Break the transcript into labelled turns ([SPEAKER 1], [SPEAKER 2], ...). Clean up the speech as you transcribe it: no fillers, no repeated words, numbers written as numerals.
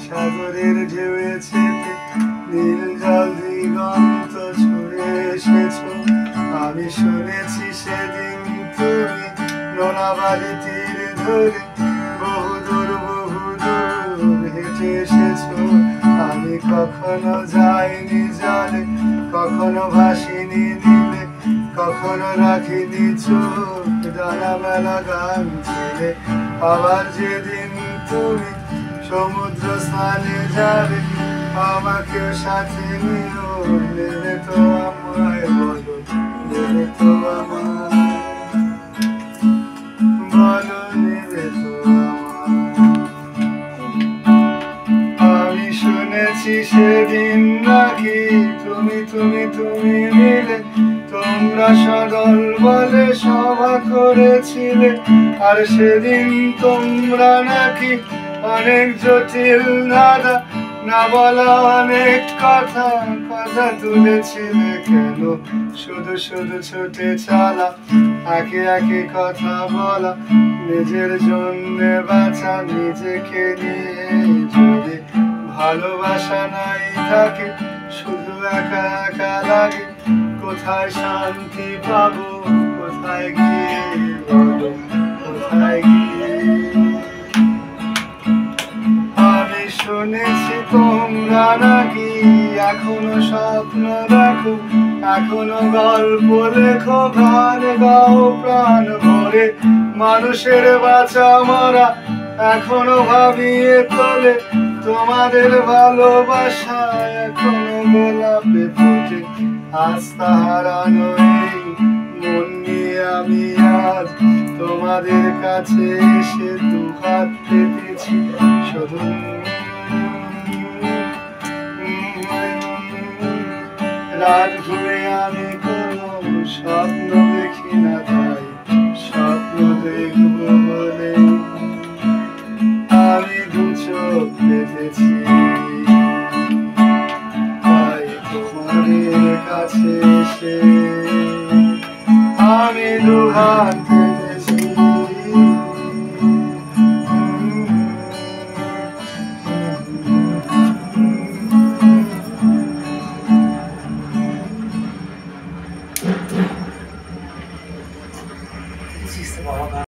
[SPEAKER 1] সাগরের ঢেউয়ে চেপে নীল জল দিগন্ত ছুঁয়ে এসেছো। আমি শুনেছি সেদিন তুমি নোনাবালি তীর ধরে বহুদূর হেঁটে এসেছো। আমি কখনো যাইনি জলে, কখনো ভাসিনি নীলে, কখনো রাখিনি চোখ ডানা মেলা গান ছেড়ে। আবার যেদিন তুমি সমুদ্র স্নানে যাবে, আমাকে সাথে নিও, নেবে তো আমায় বলো, নেবে তো আমায় বলো, নেবে তো আমি শুনেছি সেদিন নাকি তুমি মিলে তোমরা সদল বলে সভা করেছিলে। আর সেদিন তোমরা নাকি অনেক জটিল ধাঁধা না বলা অনেক কথা তুলেছিলে। কেন শুধু শুধু ছুটে চলা, একে একে কথা বলা, নিজের জন্যে বাঁচা, নিজেকে নিয়ে যদি ভালোবাসা নাই থাকে, শুধু একা একা লাগে। কোথায় শান্তি পাবো, কোথায় গিয়ে বলো, কোথায় গিয়ে? আমি শুনেছি তোমরা নাকি এখনো স্বপ্ন দেখো, এখনো গল্প লেখো, গান গাও প্রাণ ভরে। মানুষের বাঁচা মরা এখনো ভাবিয়ে তোলে, তোমাদের ভালোবাসা এখনো গোলাপে ফোটে। আস্থা হারানো এই মন নিয়ে আমি আজ তোমাদের কাছে এসে দুহাত পেতেছি। শুধু রাত ঘুরে আমি কোনো স্বপ্ন দেখি না, তাই স্বপ্ন দেখবো বলে আমি দু চোখ পেতেছি। তাই তোমাদের কাছে এসে আমি দুহাত